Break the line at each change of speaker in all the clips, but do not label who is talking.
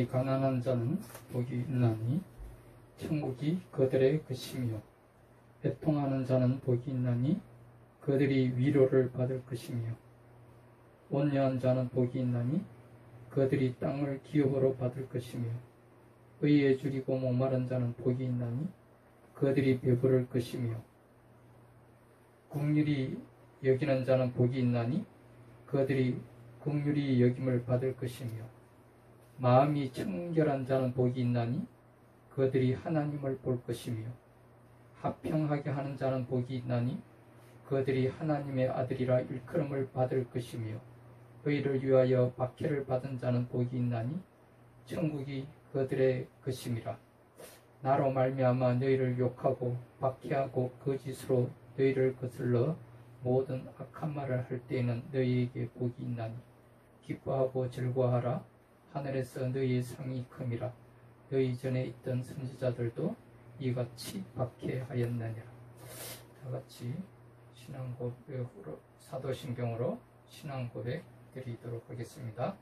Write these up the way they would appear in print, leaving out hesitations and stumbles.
마음이 가난한 자는 복이 있나니 천국이 그들의 것이며, 애통하는 자는 복이 있나니 그들이 위로를 받을 것이며, 온유한 자는 복이 있나니 그들이 땅을 기업으로 받을 것이며, 의에 줄이고 목마른 자는 복이 있나니 그들이 배부를 것이며, 긍휼히 여기는 자는 복이 있나니 그들이 긍휼히 여김을 받을 것이며, 마음이 청결한 자는 복이 있나니 그들이 하나님을 볼 것이며, 합평하게 하는 자는 복이 있나니 그들이 하나님의 아들이라 일컬음을 받을 것이며, 의를 위하여 박해를 받은 자는 복이 있나니 천국이 그들의 것임이라. 나로 말미암아 너희를 욕하고 박해하고 거짓으로 너희를 거슬러 모든 악한 말을 할 때에는 너희에게 복이 있나니 기뻐하고 즐거워하라. 하늘에서 너희의 상이 큼이라. 너희 전에 있던 선지자들도 이같이 박해하였느니라. 다같이 신앙고백으로, 사도신경으로 신앙고백 드리도록 하겠습니다.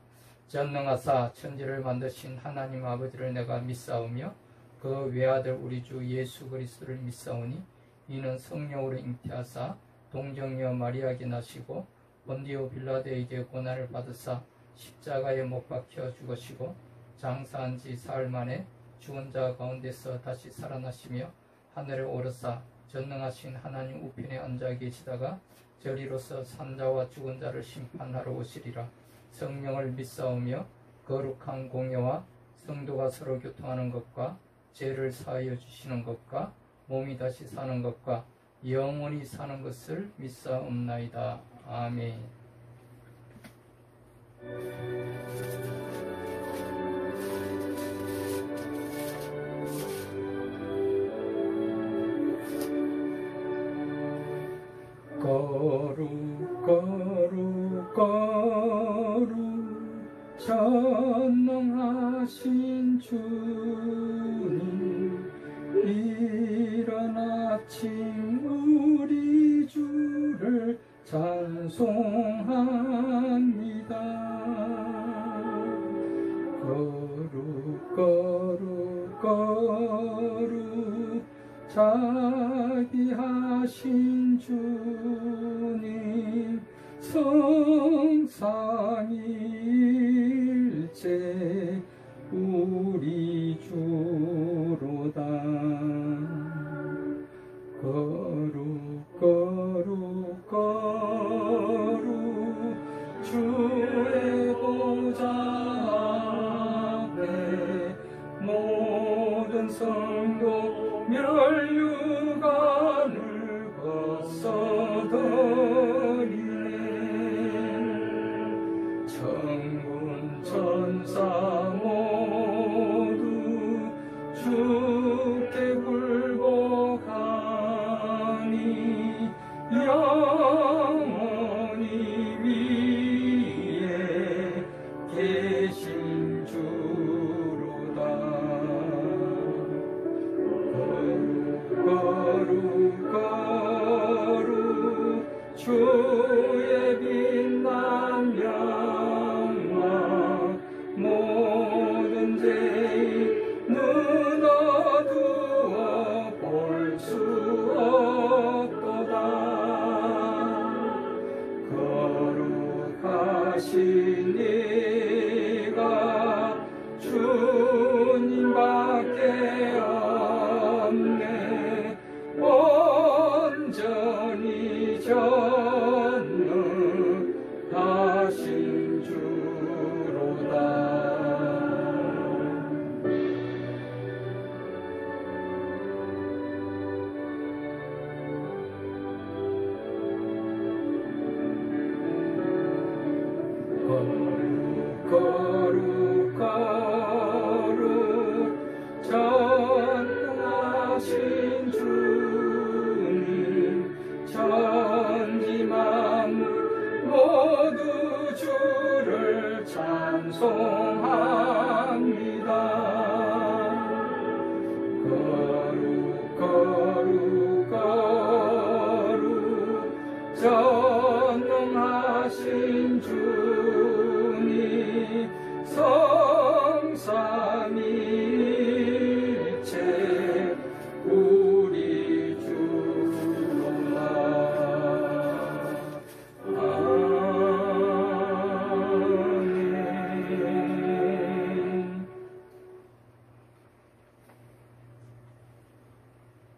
전능하사 천지를 만드신 하나님 아버지를 내가 믿사오며 그 외아들 우리 주 예수 그리스도를 믿사오니 이는 성령으로 잉태하사 동정녀 마리아에게 나시고 본디오 빌라도에게 고난을 받으사 십자가에 못 박혀 죽으시고 장사한 지 사흘 만에 죽은 자 가운데서 다시 살아나시며 하늘에 오르사 전능하신 하나님 우편에 앉아 계시다가 저리로서 산자와 죽은 자를 심판하러 오시리라. 성령을 믿사오며 거룩한 공예와 성도가 서로 교통하는 것과 죄를 사하여 주시는 것과 몸이 다시 사는 것과 영원히 사는 것을 믿사옵나이다. 아멘. 거룩 거룩 거룩 전능하신 주님, 이른 아침 우리 주를 찬송합니다. 거룩 거룩 거룩 자비하신 주님, 성삼일체 우리 주로다. 거룩 거룩 거룩 주의 보좌 앞에 모든 성도 멸류관을 벗어버리네. 천군 천사 모두 주께 굴복하니 영원히 위에 계신 주로다. 거룩 거룩 주의 빛난 영광, 모든 죄인 눈 어두워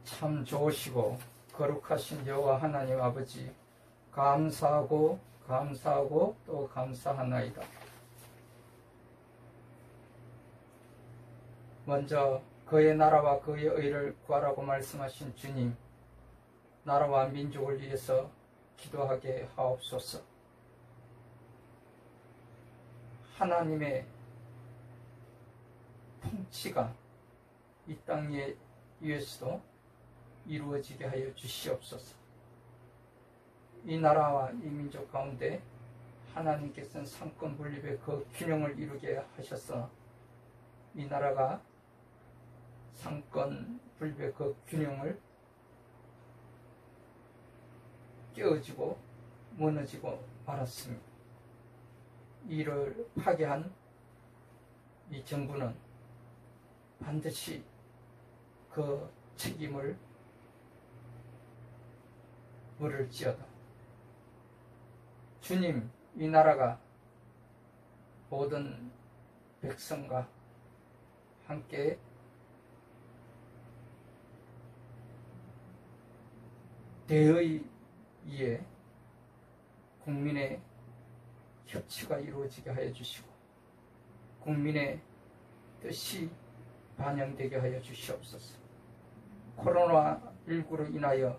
참 좋으시고 거룩하신 여호와 하나님 아버지, 감사하고 또 감사하나이다. 먼저 그의 나라와 그의 의를 구하라고 말씀하신 주님, 나라와 민족을 위해서 기도하게 하옵소서. 하나님의 통치가 이 땅 위에서도 이루어지게 하여 주시옵소서. 이 나라와 이 민족 가운데 하나님께서는 상권 분립의 그 균형을 이루게 하셔서 이 나라가 상권 분립의 그 균형을 깨어지고 무너지고 말았습니다. 이를 파괴한 이 정부는 반드시 그 책임을 물을지어다. 주님, 이 나라가 모든 백성과 함께 대의에 국민의 협치가 이루어지게 하여 주시고 국민의 뜻이 반영되게 하여 주시옵소서. 코로나19로 인하여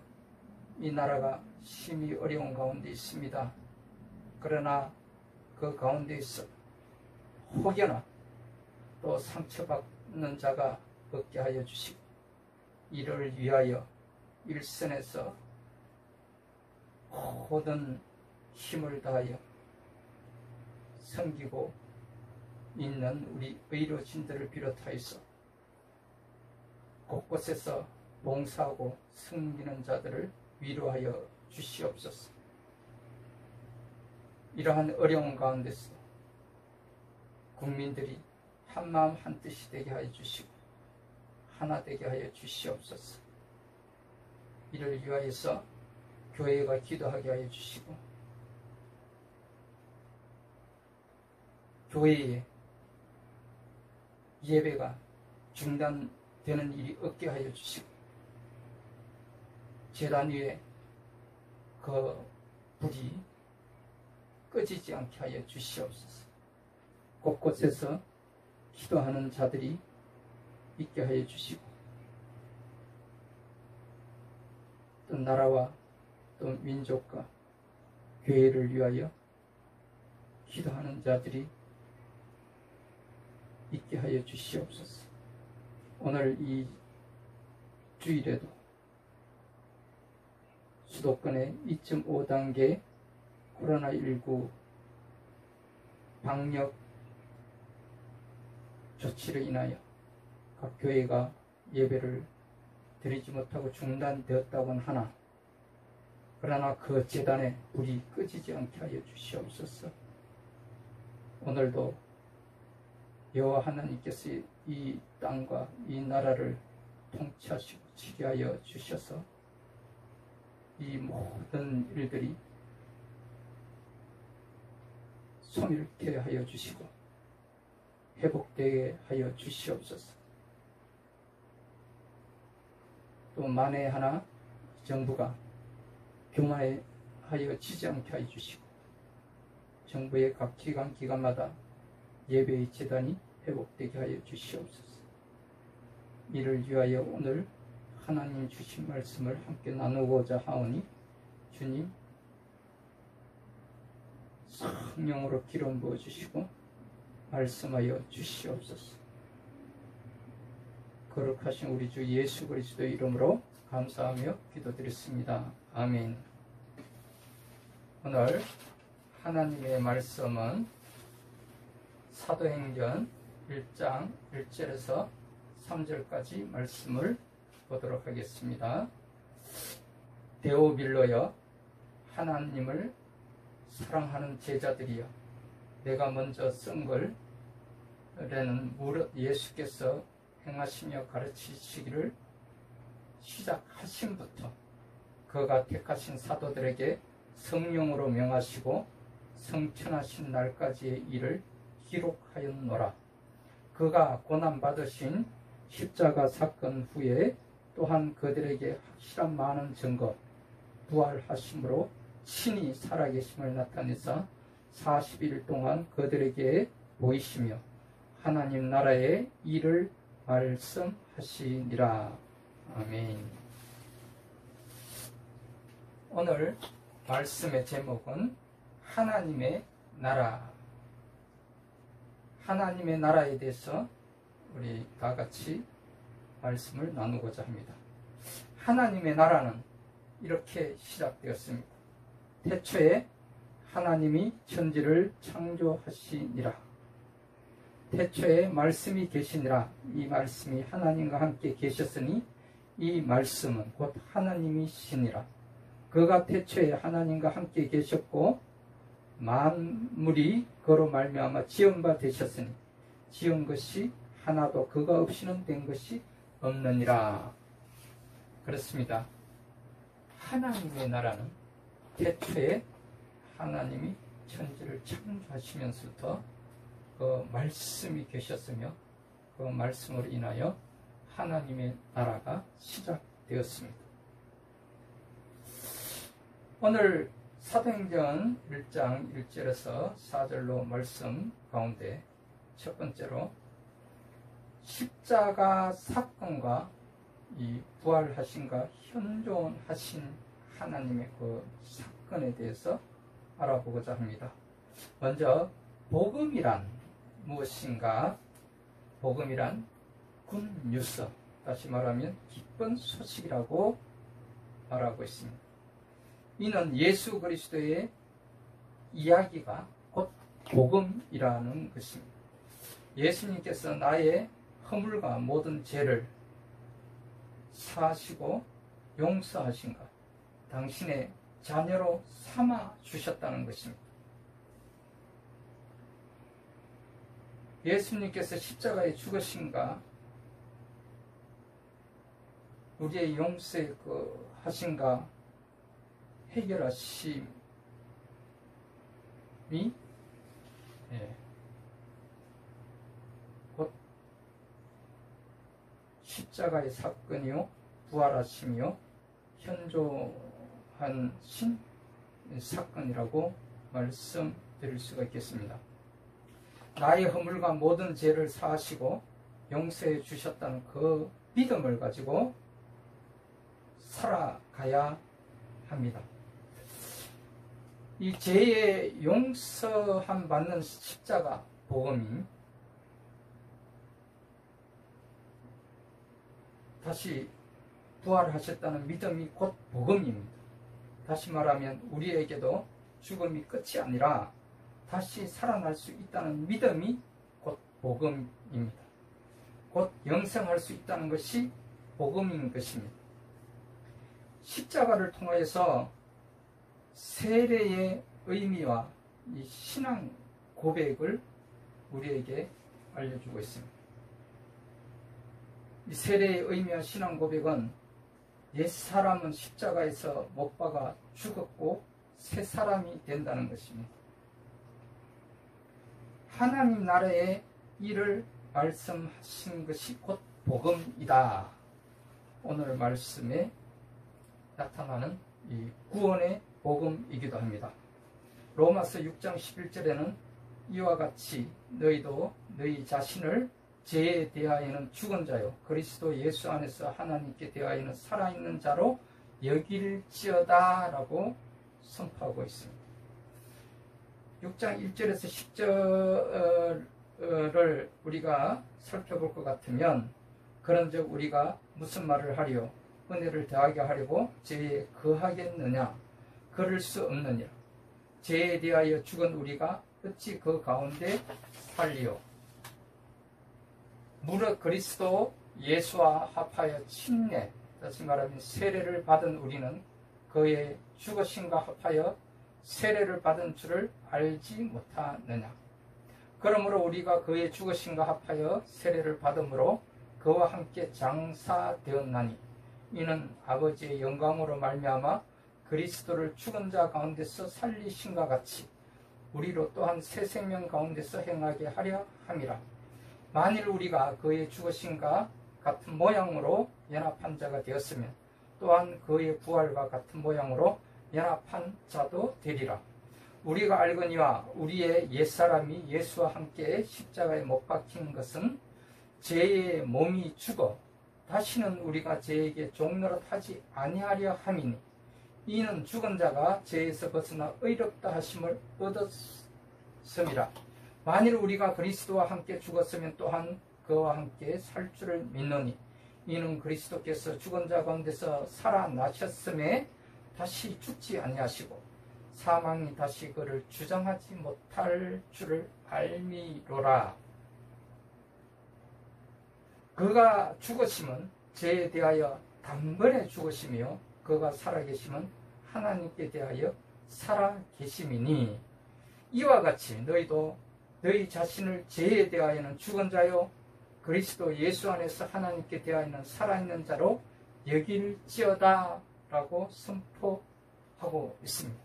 이 나라가 심히 어려운 가운데 있습니다. 그러나 그 가운데에서 혹여나 또 상처받는 자가 없게 하여 주시고 이를 위하여 일선에서 모든 힘을 다하여 섬기고 있는 우리 의료진들을 비롯하여서 곳곳에서 봉사하고 섬기는 자들을 위로하여 주시옵소서. 이러한 어려운 가운데서 국민들이 한마음 한뜻이 되게 하여 주시고 하나 되게 하여 주시옵소서. 이를 위하여서 교회가 기도하게 하여 주시고 교회의 예배가 중단되는 일이 없게 하여 주시고 제단 위에 그 불이 꺼지지 않게 하여 주시옵소서. 곳곳에서 기도하는 자들이 있게 하여 주시고 또 나라와 또 민족과 교회를 위하여 기도하는 자들이 있게 하여 주시옵소서. 오늘 이 주일에도 수도권의 2.5단계 코로나19 방역 조치로 인하여 각 교회가 예배를 드리지 못하고 중단되었다고는 하나 그러나 그 제단에 불이 꺼지지 않게 하여 주시옵소서. 오늘도 여호와 하나님께서 이 땅과 이 나라를 통치하시고 지휘하여 주셔서 이 모든 일들이 소멸케 하여 주시고 회복되게 하여 주시옵소서. 또 만에 하나 정부가 교만하여 지지 않게 하여 주시고 정부의 각 기관마다 예배의 재단이 회복되게 하여 주시옵소서. 이를 위하여 오늘 하나님 주신 말씀을 함께 나누고자 하오니 주님 성령으로 기름 부어주시고 말씀하여 주시옵소서. 거룩하신 우리 주 예수 그리스도의 이름으로 감사하며 기도드렸습니다. 아멘. 오늘 하나님의 말씀은 사도행전 1장 1절에서 3절까지 말씀을 보도록 하겠습니다. 데오빌로여, 하나님을 사랑하는 제자들이여, 내가 먼저 쓴 글에는 무릇 예수께서 행하시며 가르치시기를 시작하심부터 그가 택하신 사도들에게 성령으로 명하시고 성천하신 날까지의 일을 기록하였노라. 그가 고난받으신 십자가 사건 후에 또한 그들에게 확실한 많은 증거, 부활하심으로 친히 살아계심을 나타내사 40일 동안 그들에게 보이시며 하나님 나라의 일을 말씀하시니라. 아멘. 오늘 말씀의 제목은 하나님의 나라. 하나님의 나라에 대해서 우리 다 같이 말씀을 나누고자 합니다. 하나님의 나라는 이렇게 시작되었습니다. 태초에 하나님이 천지를 창조하시니라. 태초에 말씀이 계시니라. 이 말씀이 하나님과 함께 계셨으니 이 말씀은 곧 하나님이시니라. 그가 태초에 하나님과 함께 계셨고 만물이 그로 말미암아 지은 바 되셨으니 지은 것이 하나도 그가 없이는 된 것이 없느니라. 그렇습니다. 하나님의 나라는 태초에 하나님이 천지를 창조하시면서부터 그 말씀이 계셨으며 그 말씀으로 인하여 하나님의 나라가 시작되었습니다. 오늘 사도행전 1장 1절에서 4절로 말씀 가운데 첫 번째로 십자가 사건과 이 부활하신과 현존하신 하나님의 그 사건에 대해서 알아보고자 합니다. 먼저 복음이란 무엇인가? 복음이란 굿뉴스, 다시 말하면 기쁜 소식이라고 말하고 있습니다. 이는 예수 그리스도의 이야기가 곧 복음이라는 것입니다. 예수님께서 나의 허물과 모든 죄를 사하시고 용서하신 것, 당신의 자녀로 삼아 주셨다는 것입니다. 예수님께서 십자가에 죽으신가, 우리의 용서의 그 하신가 해결하심이 곧 십자가의 사건이요 부활하심이요 현존한 신 사건이라고 말씀드릴 수가 있겠습니다. 나의 허물과 모든 죄를 사하시고 용서해 주셨다는 그 믿음을 가지고 살아가야 합니다. 이 죄의 용서함 받는 십자가 복음이 다시 부활하셨다는 믿음이 곧 복음입니다. 다시 말하면 우리에게도 죽음이 끝이 아니라 다시 살아날 수 있다는 믿음이 곧 복음입니다. 곧 영생할 수 있다는 것이 복음인 것입니다. 십자가를 통하여서 세례의 의미와 이 신앙 고백을 우리에게 알려주고 있습니다. 이 세례의 의미와 신앙 고백은 옛사람은 십자가에서 못 박아 죽었고 새 사람이 된다는 것입니다. 하나님 나라의 일을 말씀하신 것이 곧 복음이다. 오늘 말씀에 나타나는 이 구원의 복음이기도 합니다. 로마서 6장 11절에는 이와 같이 너희도 너희 자신을 죄에 대하여는 죽은 자요 그리스도 예수 안에서 하나님께 대하여는 살아있는 자로 여길지어다 라고 선포하고 있습니다. 6장 1절에서 10절을 우리가 살펴볼 것 같으면 그런즉 우리가 무슨 말을 하리요? 은혜를 더하게 하려고 죄에 거하겠느냐? 그럴 수 없느니라. 죄에 대하여 죽은 우리가 어찌 그 가운데 살리요? 무릇 그리스도 예수와 합하여 침례, 다시 말하면 세례를 받은 우리는 그의 죽으심과 합하여 세례를 받은 줄을 알지 못하느냐? 그러므로 우리가 그의 죽으심과 합하여 세례를 받음으로 그와 함께 장사되었나니 이는 아버지의 영광으로 말미암아 그리스도를 죽은 자 가운데서 살리신과 같이 우리로 또한 새 생명 가운데서 행하게 하려 함이라. 만일 우리가 그의 죽으심과 같은 모양으로 연합한 자가 되었으면 또한 그의 부활과 같은 모양으로 연합한 자도 되리라. 우리가 알거니와 우리의 옛사람이 예수와 함께 십자가에 못 박힌 것은 죄의 몸이 죽어 다시는 우리가 죄에게 종노릇하지 아니하려 함이니 이는 죽은 자가 죄에서 벗어나 의롭다 하심을 얻었음이라. 만일 우리가 그리스도와 함께 죽었으면 또한 그와 함께 살 줄을 믿노니 이는 그리스도께서 죽은 자 가운데서 살아나셨음에 다시 죽지 아니하시고 사망이 다시 그를 주장하지 못할 줄을 알미로라. 그가 죽으심은 죄에 대하여 단번에 죽으시며 그가 살아계심은 하나님께 대하여 살아계심이니 이와 같이 너희도 너희 자신을 죄에 대하여는 죽은 자요 그리스도 예수 안에서 하나님께 대하여는 살아있는 자로 여길지어다 라고 선포하고 있습니다.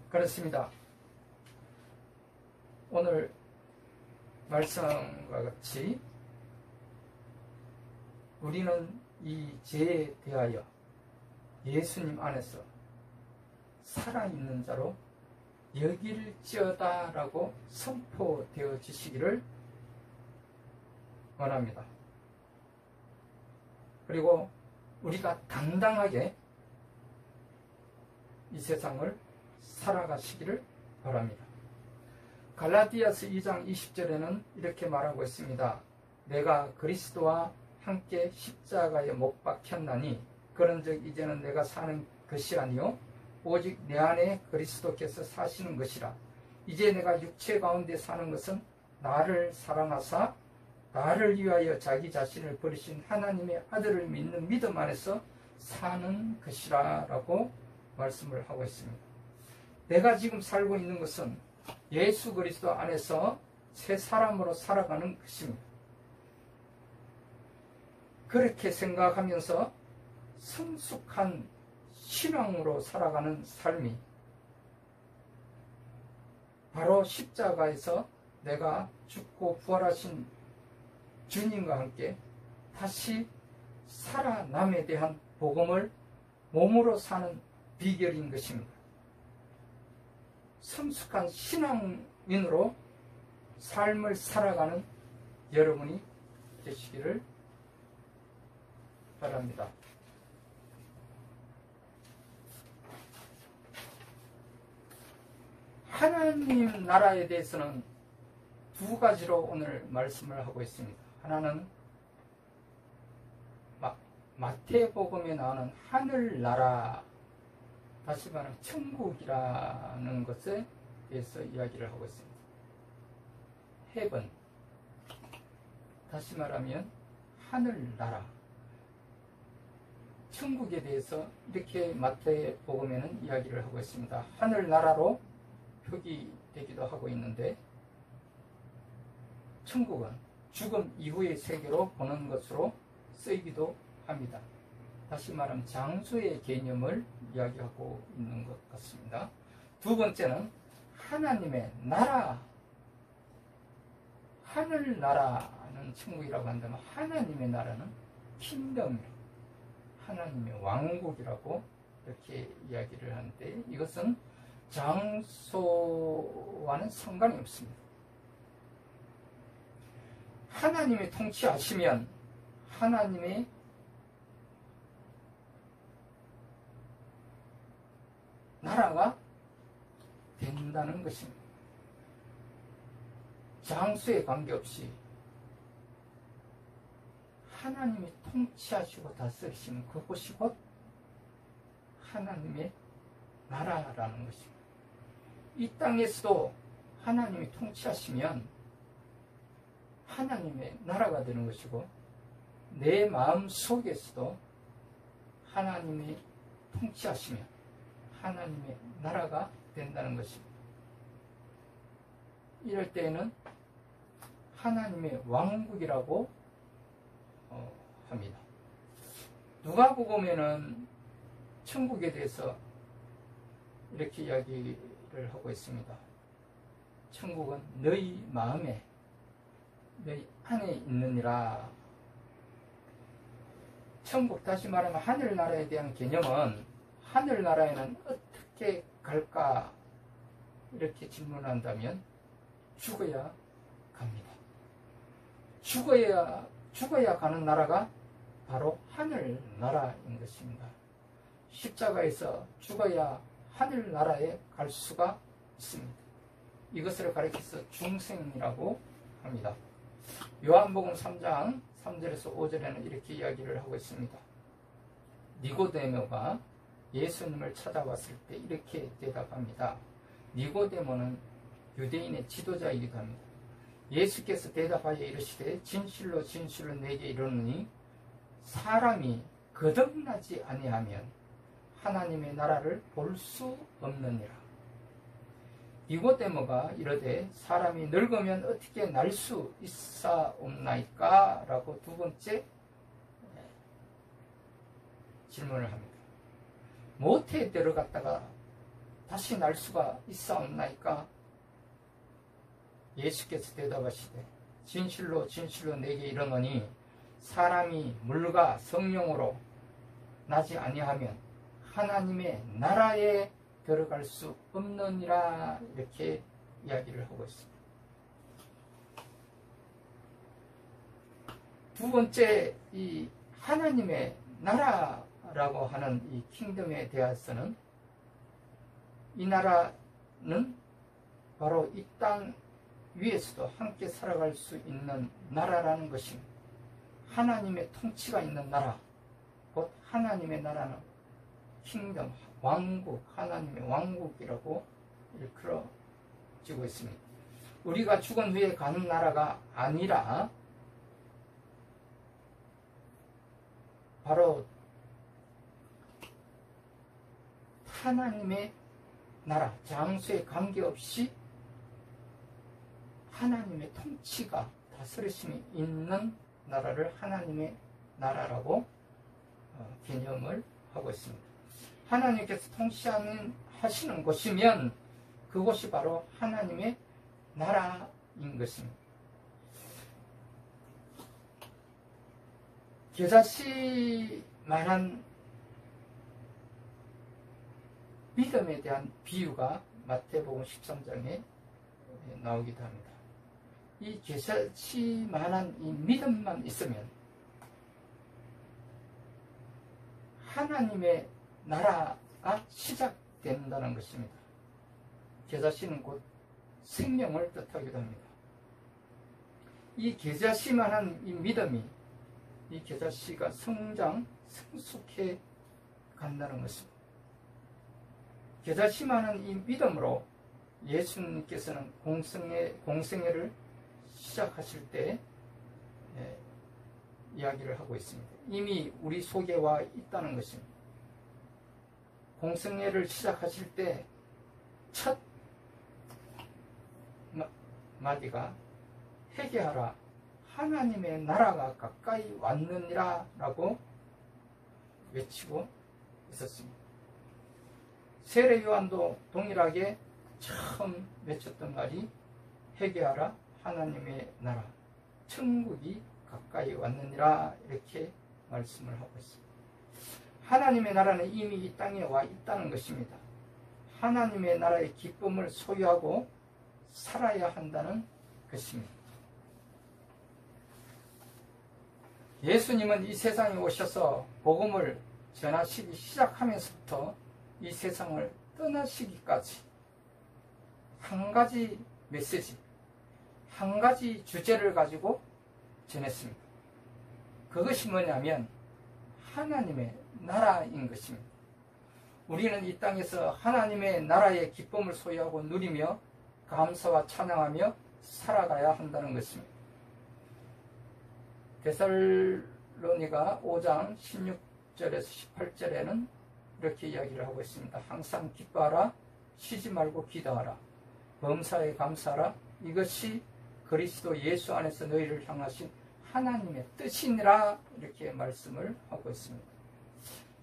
그렇습니다. 오늘 말씀과 같이 우리는 이 죄에 대하여 예수님 안에서 살아있는 자로 여길지어다 라고 선포되어 주시기를 원합니다. 그리고 우리가 당당하게 이 세상을 살아가시기를 바랍니다. 갈라디아서 2장 20절에는 이렇게 말하고 있습니다. 내가 그리스도와 함께 십자가에 못 박혔나니 그런즉 이제는 내가 사는 것이 아니요 오직 내 안에 그리스도께서 사시는 것이라. 이제 내가 육체 가운데 사는 것은 나를 사랑하사 나를 위하여 자기 자신을 버리신 하나님의 아들을 믿는 믿음 안에서 사는 것이라 라고 말씀을 하고 있습니다. 내가 지금 살고 있는 것은 예수 그리스도 안에서 새 사람으로 살아가는 것입니다. 그렇게 생각하면서 성숙한 신앙으로 살아가는 삶이 바로 십자가에서 내가 죽고 부활하신 주님과 함께 다시 살아남에 대한 복음을 몸으로 사는 비결인 것입니다. 성숙한 신앙인으로 삶을 살아가는 여러분이 되시기를 바랍니다. 하나님 나라에 대해서는 두 가지로 오늘 말씀을 하고 있습니다. 하나는 마태복음에 나오는 하늘나라, 다시 말하면 천국이라는 것에 대해서 이야기를 하고 있습니다. 헤븐, 다시 말하면 하늘나라, 천국에 대해서 이렇게 마태복음에는 이야기를 하고 있습니다. 하늘나라로 표기되기도 하고 있는데 천국은 죽음 이후의 세계로 보는 것으로 쓰이기도 합니다. 다시 말하면 장소의 개념을 이야기하고 있는 것 같습니다. 두 번째는 하나님의 나라, 하늘나라는 천국이라고 한다면 하나님의 나라는 킹덤, 하나님의 왕국이라고 이렇게 이야기를 하는데 이것은 장소와는 상관이 없습니다. 하나님이 통치하시면 하나님의 나라가 된다는 것입니다. 장소에 관계없이 하나님이 통치하시고 다스리시는 그곳이 곧 하나님의 나라라는 것입니다. 이 땅에서도 하나님이 통치하시면 하나님의 나라가 되는 것이고 내 마음 속에서도 하나님이 통치하시면 하나님의 나라가 된다는 것입니다. 이럴 때에는 하나님의 왕국이라고 합니다. 누가복음에는 천국에 대해서 이렇게 이야기를 하고 있습니다. 천국은 너희 마음에 너희 안에 있느니라 천국, 다시 말하면 하늘나라에 대한 개념은 하늘나라에는 어떻게 갈까 이렇게 질문한다면 죽어야 갑니다. 죽어야 가는 나라가 바로 하늘나라인 것입니다. 십자가에서 죽어야 하늘나라에 갈 수가 있습니다. 이것을 가리켜서 중생이라고 합니다. 요한복음 3장 3절에서 5절에는 이렇게 이야기를 하고 있습니다. 니고데모가 예수님을 찾아왔을 때 이렇게 대답합니다. 니고데모는 유대인의 지도자이기도 합니다. 예수께서 대답하여 이르시되 진실로 진실로 내게 이르노니 사람이 거듭나지 아니하면 하나님의 나라를 볼 수 없느니라. 니고데모가 이르되 사람이 늙으면 어떻게 날 수 있사옵나이까? 라고 두 번째 질문을 합니다. 모태에 들어갔다가 다시 날 수가 있사옵나이까? 예수께서 대답하시되 진실로 진실로 내게 이르노니 사람이 물과 성령으로 나지 아니하면 하나님의 나라에 들어갈 수 없느니라. 이렇게 이야기를 하고 있습니다. 두 번째, 이 하나님의 나라라고 하는 이 킹덤에 대해서는 이 나라는 바로 이 땅 위에서도 함께 살아갈 수 있는 나라라는 것입니다. 하나님의 통치가 있는 나라, 곧 하나님의 나라는 킹덤, 왕국, 하나님의 왕국이라고 일컬어지고 있습니다. 우리가 죽은 후에 가는 나라가 아니라 바로 하나님의 나라, 장소에 관계없이 하나님의 통치가 다스리심이 있는 나라를 하나님의 나라라고 개념을 하고 있습니다. 하나님께서 통치하시는 곳이면 그곳이 바로 하나님의 나라인 것입니다. 겨자씨만한 믿음에 대한 비유가 마태복음 13장에 나오기도 합니다. 이 겨자씨만한 이 믿음만 있으면 하나님의 나라가 시작된다는 것입니다. 겨자씨는 곧 생명을 뜻하기도 합니다. 이 겨자씨만한 이 믿음이 이 겨자씨가 성숙해 간다는 것입니다. 겨자씨만한 이 믿음으로 예수님께서는 공생애를 시작하실 때 이야기를 하고 있습니다. 이미 우리 속에 와 있다는 것입니다. 공생애를 시작하실 때 첫 마디가 회개하라, 하나님의 나라가 가까이 왔느니라 라고 외치고 있었습니다. 세례 요한도 동일하게 처음 외쳤던 말이 회개하라, 하나님의 나라, 천국이 가까이 왔느니라 이렇게 말씀을 하고 있습니다. 하나님의 나라는 이미 이 땅에 와 있다는 것입니다. 하나님의 나라의 기쁨을 소유하고 살아야 한다는 것입니다. 예수님은 이 세상에 오셔서 복음을 전하시기 시작하면서부터 이 세상을 떠나시기까지 한 가지 메시지, 한 가지 주제를 가지고 전했습니다. 그것이 뭐냐면 하나님의 나라인 것입니다. 우리는 이 땅에서 하나님의 나라의 기쁨을 소유하고 누리며 감사와 찬양하며 살아가야 한다는 것입니다. 데살로니가 5장 16절에서 18절에는 이렇게 이야기를 하고 있습니다. 항상 기뻐하라, 쉬지 말고 기도하라, 범사에 감사하라, 이것이 그리스도 예수 안에서 너희를 향하신 하나님의 뜻이니라 이렇게 말씀을 하고 있습니다.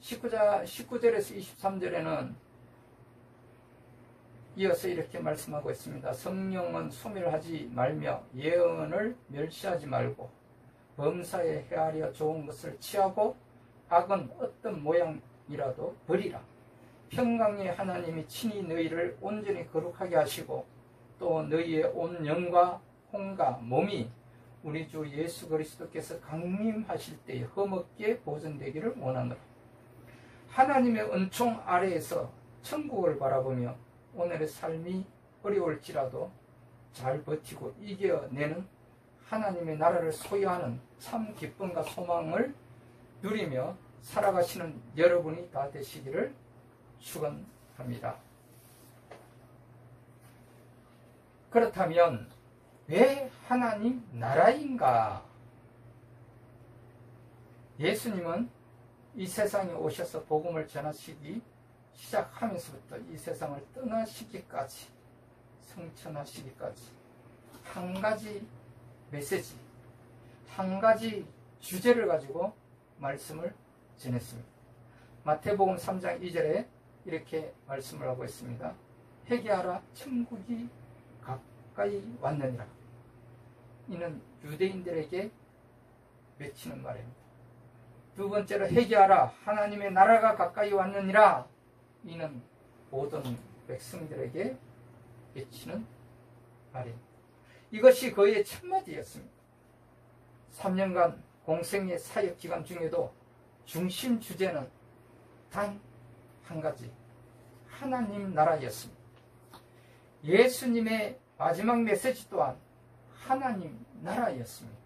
19절에서 23절에는 이어서 이렇게 말씀하고 있습니다. 성령은 소멸하지 말며 예언을 멸시하지 말고 범사에 헤아려 좋은 것을 취하고 악은 어떤 모양이라도 버리라. 평강의 하나님이 친히 너희를 온전히 거룩하게 하시고 또 너희의 온 영과 혼과 몸이 우리 주 예수 그리스도께서 강림하실 때에 흠없게 보존되기를 원하노라. 하나님의 은총 아래에서 천국을 바라보며 오늘의 삶이 어려울지라도 잘 버티고 이겨내는 하나님의 나라를 소유하는 참 기쁨과 소망을 누리며 살아가시는 여러분이 다 되시기를 축원합니다. 그렇다면 왜 하나님 나라인가? 예수님은 이 세상에 오셔서 복음을 전하시기 시작하면서부터 이 세상을 떠나시기까지, 성천하시기까지 한 가지 메시지, 한 가지 주제를 가지고 말씀을 전했습니다. 마태복음 3장 2절에 이렇게 말씀을 하고 있습니다. 회개하라, 천국이 가까이 왔느니라. 이는 유대인들에게 외치는 말입니다. 두 번째로 회개하라, 하나님의 나라가 가까이 왔느니라. 이는 모든 백성들에게 외치는 말입니다. 이것이 그의 첫마디였습니다. 3년간 공생의 사역 기간 중에도 중심 주제는 단 한 가지, 하나님 나라였습니다. 예수님의 마지막 메시지 또한 하나님 나라였습니다.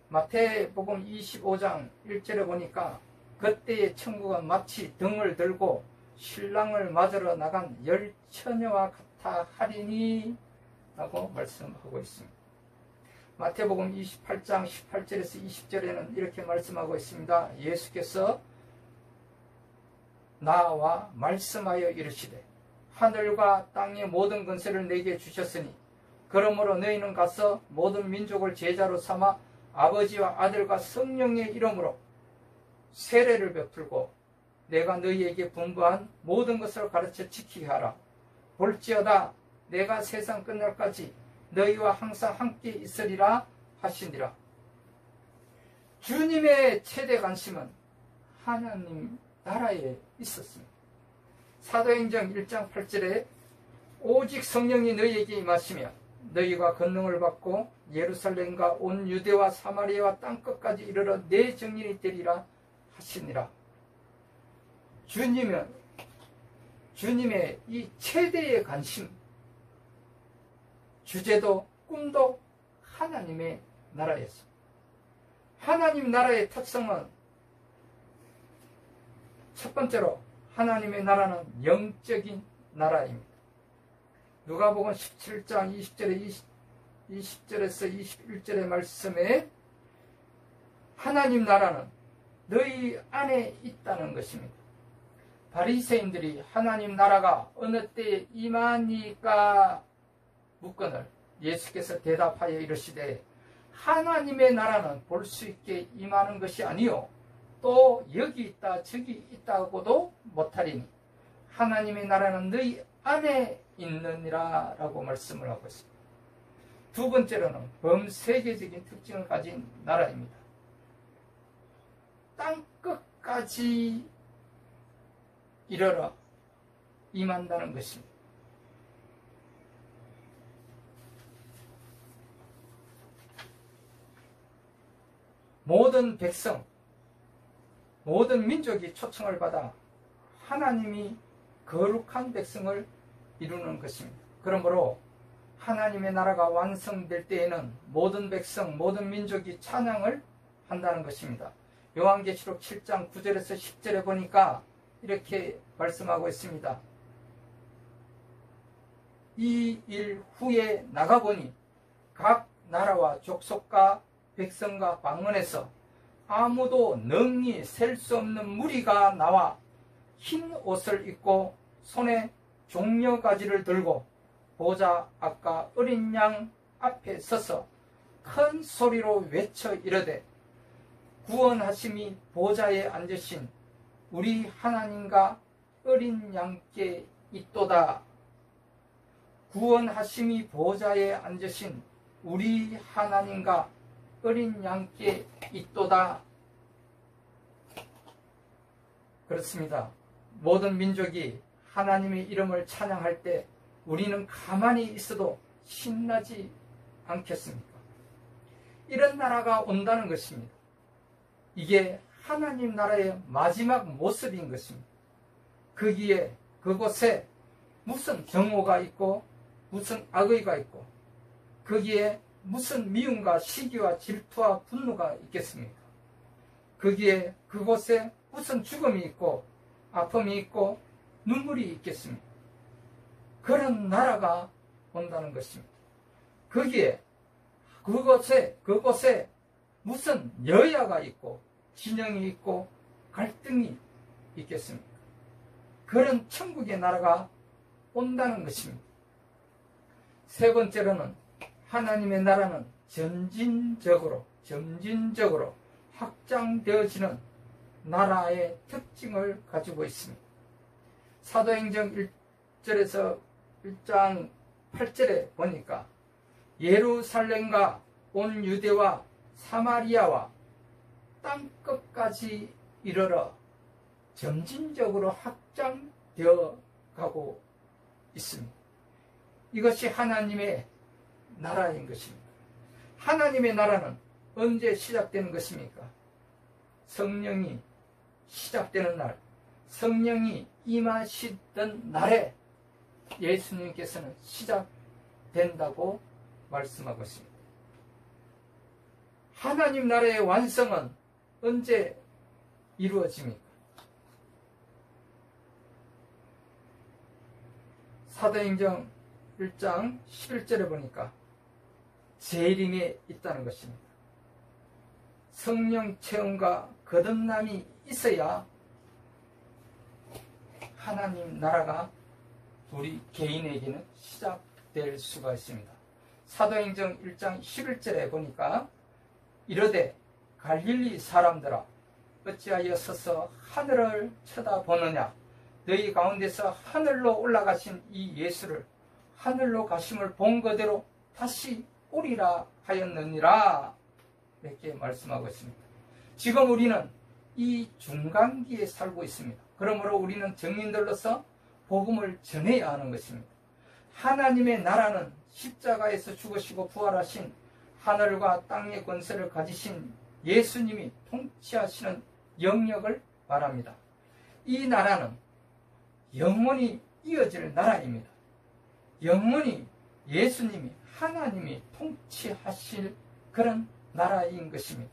마태복음 25장 1절에 보니까 그때의 천국은 마치 등을 들고 신랑을 맞으러 나간 열 처녀와 같아 하리니 라고 말씀하고 있습니다. 마태복음 28장 18절에서 20절에는 이렇게 말씀하고 있습니다. 예수께서 나와 말씀하여 이르시되 하늘과 땅의 모든 권세를 내게 주셨으니 그러므로 너희는 가서 모든 민족을 제자로 삼아 아버지와 아들과 성령의 이름으로 세례를 베풀고 내가 너희에게 분부한 모든 것을 가르쳐 지키게 하라. 볼지어다 내가 세상 끝날까지 너희와 항상 함께 있으리라 하시니라. 주님의 최대 관심은 하나님 나라에 있었습니다. 사도행전 1장 8절에 오직 성령이 너희에게 임하시며 너희가 권능을 받고 예루살렘과 온 유대와 사마리아와 땅끝까지 이르러 내 증인이 되리라 하시니라. 주님의 이 최대의 관심, 주제도 꿈도 하나님의 나라였습니다. 하나님 나라의 특성은 첫 번째로 하나님의 나라는 영적인 나라입니다. 누가복음 17장 20절에서 21절의 말씀에 하나님 나라는 너희 안에 있다는 것입니다. 바리새인들이 하나님 나라가 어느 때에 임하니까 묻거늘 예수께서 대답하여 이르시되 하나님의 나라는 볼 수 있게 임하는 것이 아니요 또 여기 있다 저기 있다고도 못하리니 하나님의 나라는 너희 안에 있느니라 라고 말씀을 하고 있습니다. 두 번째로는 범세계적인 특징을 가진 나라입니다. 땅끝까지 이르러 임한다는 것입니다. 모든 백성, 모든 민족이 초청을 받아 하나님이 거룩한 백성을 이루는 것입니다. 그러므로 하나님의 나라가 완성될 때에는 모든 백성, 모든 민족이 찬양을 한다는 것입니다. 요한계시록 7장 9절에서 10절에 보니까 이렇게 말씀하고 있습니다. 이 일 후에 나가보니 각 나라와 족속과 백성과 방언에서 아무도 능히 셀 수 없는 무리가 나와 흰 옷을 입고 손에 종려가지를 들고 보좌 앞과 어린 양 앞에 서서 큰 소리로 외쳐 이르되 구원하심이 보좌에 앉으신 우리 하나님과 어린 양께 있도다. 구원하심이 보좌에 앉으신 우리 하나님과 어린 양께 있도다. 그렇습니다. 모든 민족이 하나님의 이름을 찬양할 때 우리는 가만히 있어도 신나지 않겠습니까? 이런 나라가 온다는 것입니다. 이게 하나님 나라의 마지막 모습인 것입니다. 거기에 그곳에 무슨 정오가 있고 무슨 악의가 있고 거기에 무슨 미움과 시기와 질투와 분노가 있겠습니까? 거기에 그곳에 무슨 죽음이 있고 아픔이 있고 눈물이 있겠습니까? 그런 나라가 온다는 것입니다. 거기에 그곳에 무슨 여야가 있고 진영이 있고 갈등이 있겠습니까? 그런 천국의 나라가 온다는 것입니다. 세 번째로는 하나님의 나라는 점진적으로 확장되어지는 나라의 특징을 가지고 있습니다. 사도행전 1절에서 1장 8절에 보니까 예루살렘과 온 유대와 사마리아와 땅끝까지 이르러 점진적으로 확장되어 가고 있습니다. 이것이 하나님의 나라인 것입니다. 하나님의 나라는 언제 시작되는 것입니까? 성령이 시작되는 날, 성령이 임하시던 날에 예수님께서는 시작된다고 말씀하고 있습니다. 하나님 나라의 완성은 언제 이루어집니까? 사도행전 1장 11절에 보니까 재림에 있다는 것입니다. 성령 체험과 거듭남이 있어야 하나님 나라가 우리 개인에게는 시작될 수가 있습니다. 사도행전 1장 11절에 보니까 이르되 갈릴리 사람들아 어찌하여 서서 하늘을 쳐다보느냐 너희 가운데서 하늘로 올라가신 이 예수를 하늘로 가심을 본 그대로 다시 오리라 하였느니라 이렇게 말씀하고 있습니다. 지금 우리는 이 중간기에 살고 있습니다. 그러므로 우리는 증인들로서 복음을 전해야 하는 것입니다. 하나님의 나라는 십자가에서 죽으시고 부활하신 하늘과 땅의 권세를 가지신 예수님이 통치하시는 영역을 말합니다. 이 나라는 영원히 이어질 나라입니다. 영원히 예수님이 하나님이 통치하실 그런 나라인 것입니다.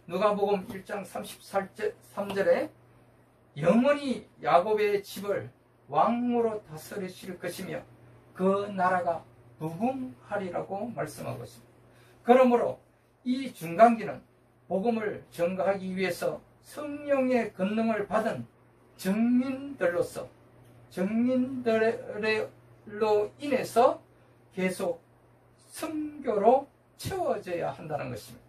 누가복음 1장 33절에 영원히 야곱의 집을 왕으로 다스리실 것이며 그 나라가 무궁하리라고 말씀하고 있습니다. 그러므로 이 중간기는 복음을 전가하기 위해서 성령의 권능을 받은 증인들로 인해서 계속 선교로 채워져야 한다는 것입니다.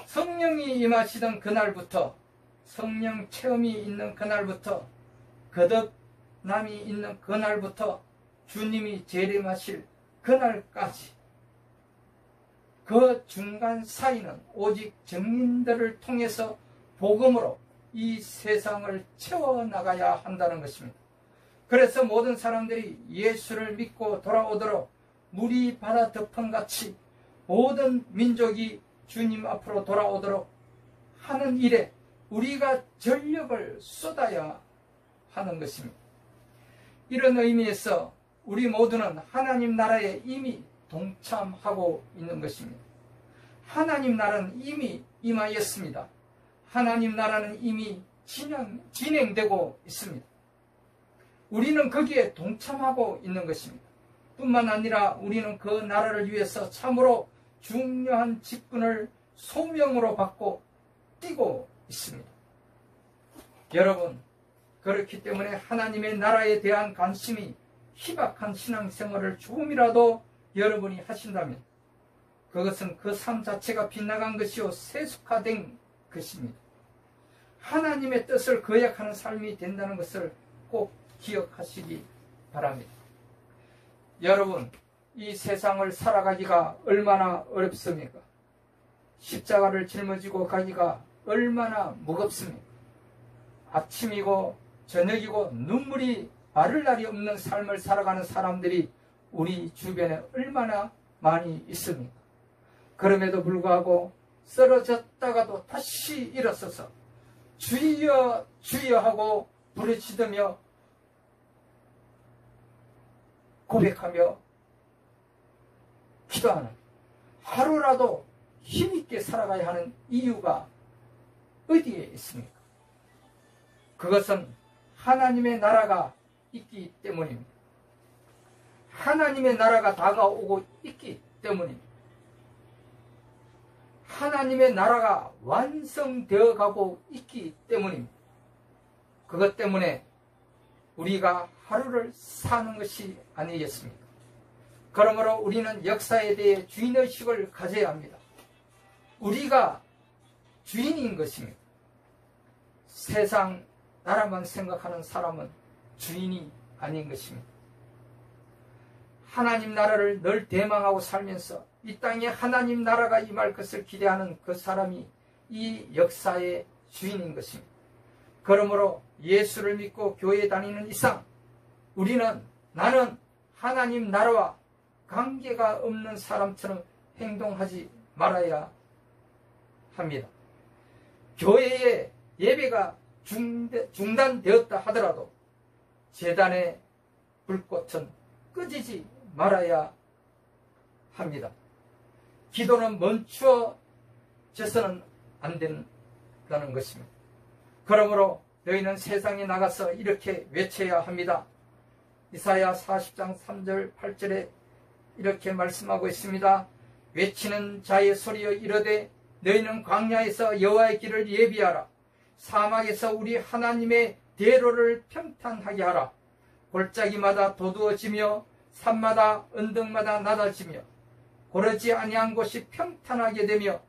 성령이 임하시던 그날부터 성령 체험이 있는 그날부터 거듭남이 있는 그날부터 주님이 재림하실 그날까지 그 중간 사이는 오직 증인들을 통해서 복음으로 이 세상을 채워나가야 한다는 것입니다. 그래서 모든 사람들이 예수를 믿고 돌아오도록 물이 바다 덮음같이 모든 민족이 주님 앞으로 돌아오도록 하는 일에 우리가 전력을 쏟아야 하는 것입니다. 이런 의미에서 우리 모두는 하나님 나라에 이미 동참하고 있는 것입니다. 하나님 나라는 이미 임하였습니다. 하나님 나라는 이미 진행되고 있습니다. 우리는 거기에 동참하고 있는 것입니다. 뿐만 아니라 우리는 그 나라를 위해서 참으로 중요한 직분을 소명으로 받고 뛰고 있습니다. 여러분, 그렇기 때문에 하나님의 나라에 대한 관심이 희박한 신앙생활을 조금이라도 여러분이 하신다면 그것은 그 삶 자체가 빗나간 것이요 세속화된 것입니다. 하나님의 뜻을 거역하는 삶이 된다는 것을 꼭 기억하시기 바랍니다. 여러분, 이 세상을 살아가기가 얼마나 어렵습니까? 십자가를 짊어지고 가기가 얼마나 무겁습니까? 아침이고 저녁이고 눈물이 마를 날이 없는 삶을 살아가는 사람들이 우리 주변에 얼마나 많이 있습니까? 그럼에도 불구하고 쓰러졌다가도 다시 일어서서 주여 주여 하고 부르짖으며 고백하며 기도하는, 하루라도 힘있게 살아가야 하는 이유가 어디에 있습니까? 그것은 하나님의 나라가 있기 때문입니다. 하나님의 나라가 다가오고 있기 때문입니다. 하나님의 나라가 완성되어 가고 있기 때문입니다. 그것 때문에 우리가 하루를 사는 것이 아니겠습니까? 그러므로 우리는 역사에 대해 주인의식을 가져야 합니다. 우리가 주인인 것입니다. 세상 나라만 생각하는 사람은 주인이 아닌 것입니다. 하나님 나라를 늘 대망하고 살면서 이 땅에 하나님 나라가 임할 것을 기대하는 그 사람이 이 역사의 주인인 것입니다. 그러므로 예수를 믿고 교회에 다니는 이상 나는 하나님 나라와 관계가 없는 사람처럼 행동하지 말아야 합니다. 교회의 예배가 중단되었다 하더라도 제단의 불꽃은 꺼지지 말아야 합니다. 기도는 멈추어져서는 안 된다는 것입니다. 그러므로 너희는 세상에 나가서 이렇게 외쳐야 합니다. 이사야 40장 3절 8절에 이렇게 말씀하고 있습니다. 외치는 자의 소리여 이르되 너희는 광야에서 여호와의 길을 예비하라. 사막에서 우리 하나님의 대로를 평탄하게 하라. 골짜기마다 도두어지며 산마다 언덕마다 낮아지며 고르지 아니한 곳이 평탄하게 되며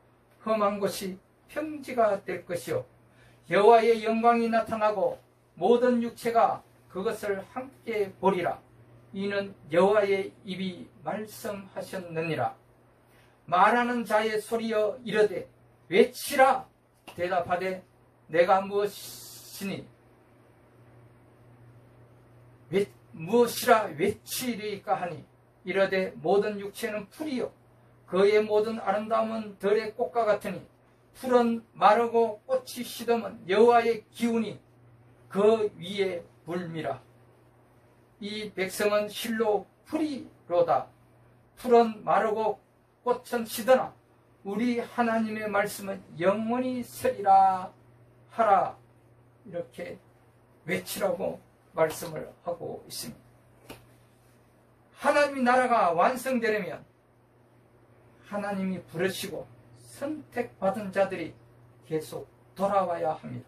험한 곳이 평지가 될 것이요 여호와의 영광이 나타나고 모든 육체가 그것을 함께 보리라. 이는 여호와의 입이 말씀하셨느니라. 말하는 자의 소리여 이르되 외치라. 대답하되 내가 무엇이니 무엇이라 외치리까 하니 이르되 모든 육체는 풀이요 그의 모든 아름다움은 들의 꽃과 같으니 풀은 마르고 꽃이 시듬은 여호와의 기운이 그 위에 불미라. 이 백성은 실로 풀이로다. 풀은 마르고 꽃은 시드나 우리 하나님의 말씀은 영원히 서리라 하라. 이렇게 외치라고 말씀을 하고 있습니다. 하나님의 나라가 완성되려면 하나님이 부르시고 선택받은 자들이 계속 돌아와야 합니다.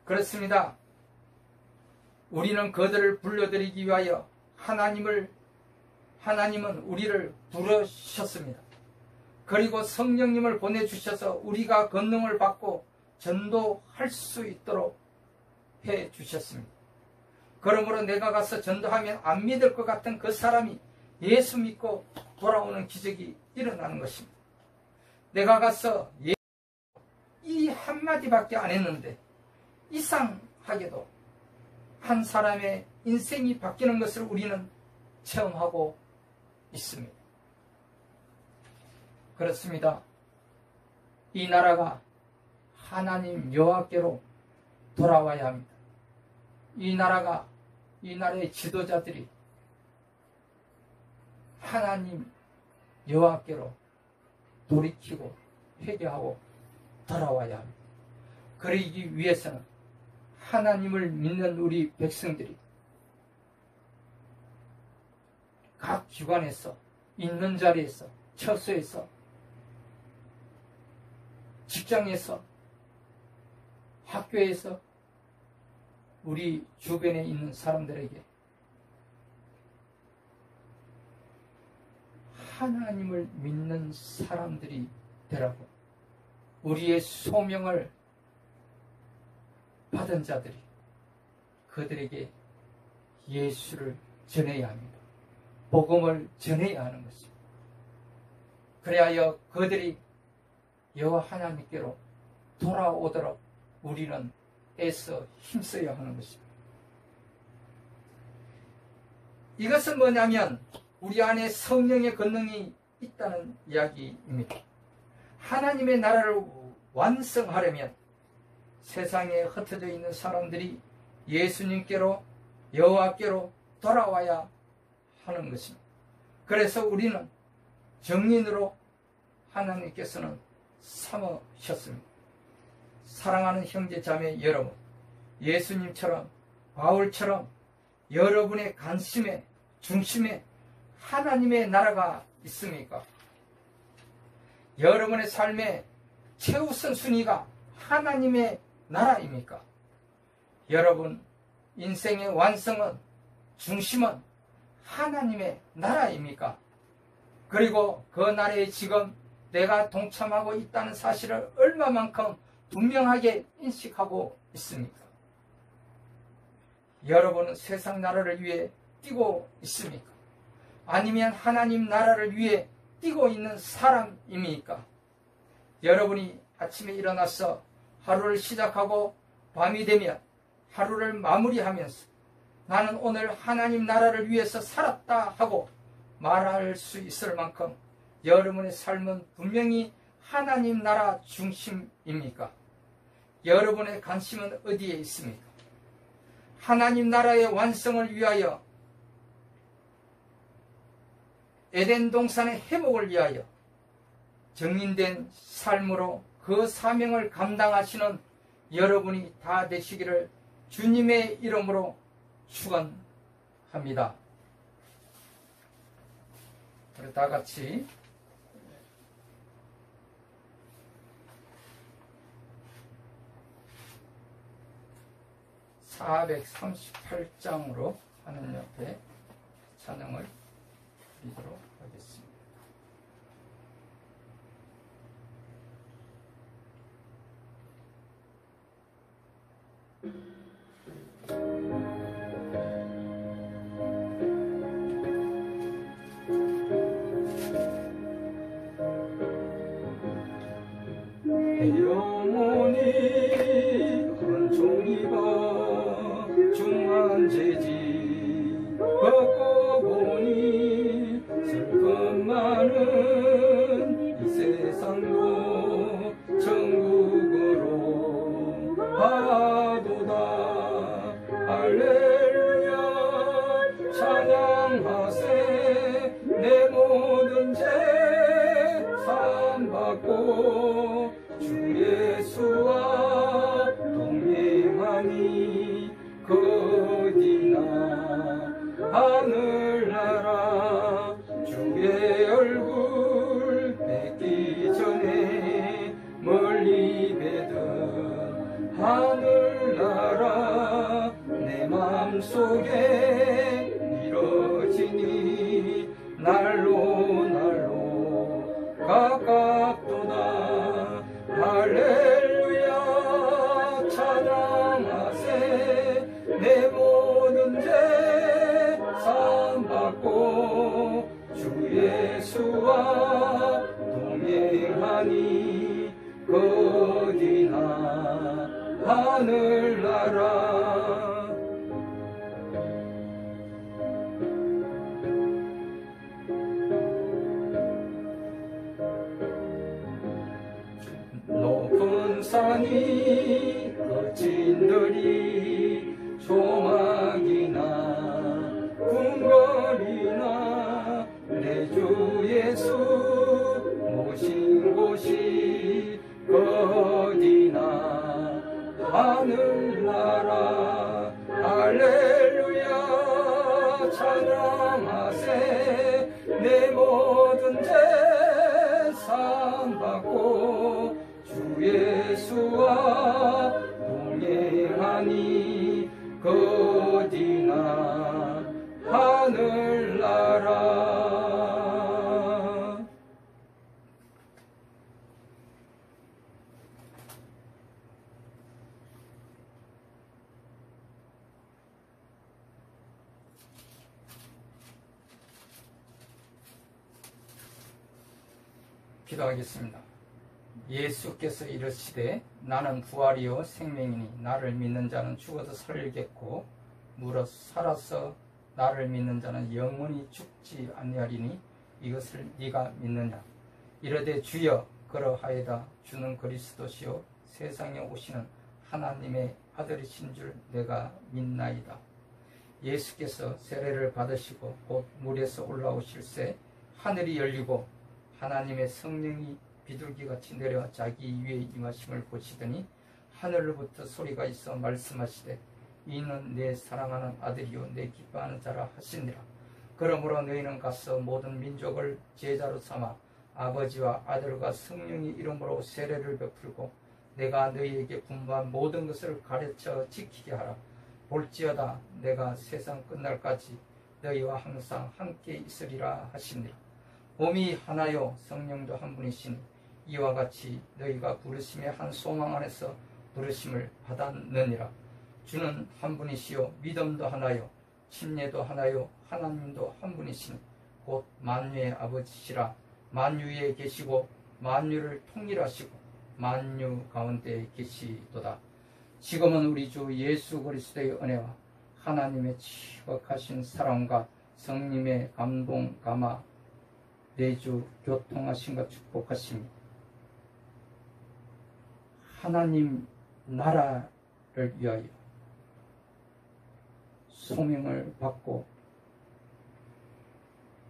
그렇습니다. 우리는 그들을 불러들이기 위하여 하나님은 우리를 부르셨습니다. 그리고 성령님을 보내주셔서 우리가 권능을 받고 전도할 수 있도록 해주셨습니다. 그러므로 내가 가서 전도하면 안 믿을 것 같은 그 사람이 예수 믿고 돌아오는 기적이 일어나는 것입니다. 내가 가서 이 한마디밖에 안 했는데 이상하게도 한 사람의 인생이 바뀌는 것을 우리는 체험하고 있습니다. 그렇습니다. 이 나라가 하나님 여호와께로 돌아와야 합니다. 이 나라의 지도자들이 하나님 여호와께로 돌이키고 회개하고 돌아와야 합니다. 그러기 위해서는 하나님을 믿는 우리 백성들이 각 기관에서 있는 자리에서 처소에서 직장에서 학교에서 우리 주변에 있는 사람들에게 하나님을 믿는 사람들이 되라고 우리의 소명을 받은 자들이 그들에게 예수를 전해야 합니다. 복음을 전해야 하는 것입니다. 그리하여 그들이 여호와 하나님께로 돌아오도록 우리는 애써 힘써야 하는 것입니다. 이것은 뭐냐면 우리 안에 성령의 권능이 있다는 이야기입니다. 하나님의 나라를 완성하려면 세상에 흩어져 있는 사람들이 예수님께로, 여호와께로 돌아와야 하는 것입니다. 그래서 우리는 정인으로 하나님께서는 삼으셨습니다. 사랑하는 형제 자매 여러분, 예수님처럼, 바울처럼 여러분의 관심의 중심에 하나님의 나라가 있습니까? 여러분의 삶의 최우선 순위가 하나님의 나라입니까? 여러분 인생의 완성은, 중심은 하나님의 나라입니까? 그리고 그 나라에 지금 내가 동참하고 있다는 사실을 얼마만큼 분명하게 인식하고 있습니까? 여러분은 세상 나라를 위해 뛰고 있습니까? 아니면 하나님 나라를 위해 뛰고 있는 사람입니까? 여러분이 아침에 일어나서 하루를 시작하고 밤이 되면 하루를 마무리하면서 나는 오늘 하나님 나라를 위해서 살았다 하고 말할 수 있을 만큼 여러분의 삶은 분명히 하나님 나라 중심입니까? 여러분의 관심은 어디에 있습니까? 하나님 나라의 완성을 위하여, 에덴 동산의 회복을 위하여 정인된 삶으로 그 사명을 감당하시는 여러분이 다 되시기를 주님의 이름으로 축원합니다. 우리 다 같이 (438장으로) 하나님 앞에 찬양을 드리도록 하겠습니다. 영원히 은총이가 중한 죄지 벗고 보니 슬픔 많은 이 세상도 천국으로 가도다. 할렐루야 찬양하세. 내 모든 죄 사함받고 주 예수와 동행하니 어디나 하늘나라 주의 얼굴 뵙기 전에 멀리 뵈던 하늘나라 내 맘속에 이뤄지니 날로 날로 가깝도다. 할렐루야 찬양하세. 내 모든 죄 사함받고 주 예수와 동행하니 어디나 하늘나라. 높은 산이 거친들이 조막이나 궁궐이나 내 주 예수 모신 곳이 어디나 하늘나라. 할렐루야 찬양하세. 내 모든 죄 사함받고 주 예수와 동행하니 어디나 하늘나라. 기도하겠습니다. 예수께서 이르시되 나는 부활이요 생명이니 나를 믿는 자는 죽어도 살겠고 무릇 살아서 나를 믿는 자는 영원히 죽지 아니하리니 이것을 네가 믿느냐. 이르되 주여 그러하이다. 주는 그리스도시요 세상에 오시는 하나님의 아들이신 줄 내가 믿나이다. 예수께서 세례를 받으시고 곧 물에서 올라오실새 하늘이 열리고 하나님의 성령이 비둘기같이 내려 자기 위에 임하심을 보시더니 하늘로부터 소리가 있어 말씀하시되 이는 내 사랑하는 아들이요 내 기뻐하는 자라 하시니라. 그러므로 너희는 가서 모든 민족을 제자로 삼아 아버지와 아들과 성령의 이름으로 세례를 베풀고 내가 너희에게 분부한 모든 것을 가르쳐 지키게 하라. 볼지어다 내가 세상 끝날까지 너희와 항상 함께 있으리라 하시니라. 몸이 하나요 성령도 한 분이시니 이와 같이 너희가 부르심의 한 소망 안에서 부르심을 받았느니라. 주는 한 분이시요 믿음도 하나요 침례도 하나요 하나님도 한 분이시니 곧 만유의 아버지시라. 만유에 계시고 만유를 통일하시고 만유 가운데 계시도다. 지금은 우리 주 예수 그리스도의 은혜와 하나님의 지극하신 사랑과 성님의 감동 감화 내주 교통하심과 축복하심이 하나님 나라를 위하여 소명을 받고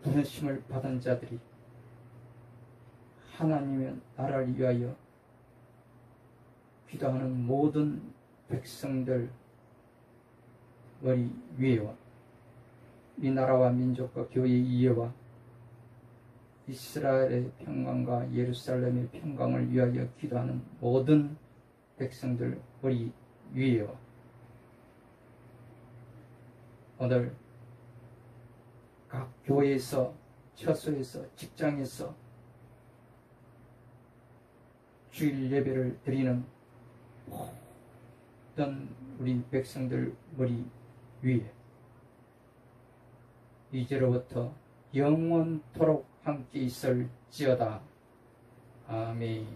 부르심을 받은 자들이 하나님의 나라를 위하여 기도하는 모든 백성들 머리 위에와 이 나라와 민족과 교회의 이해와 이스라엘의 평강과 예루살렘의 평강을 위하여 기도하는 모든 백성들 머리 위에와 오늘 각 교회에서 처소에서 직장에서 주일 예배를 드리는 모든 우리 백성들 머리 위에 이제로부터 영원토록 함께 있을지어다. 아멘.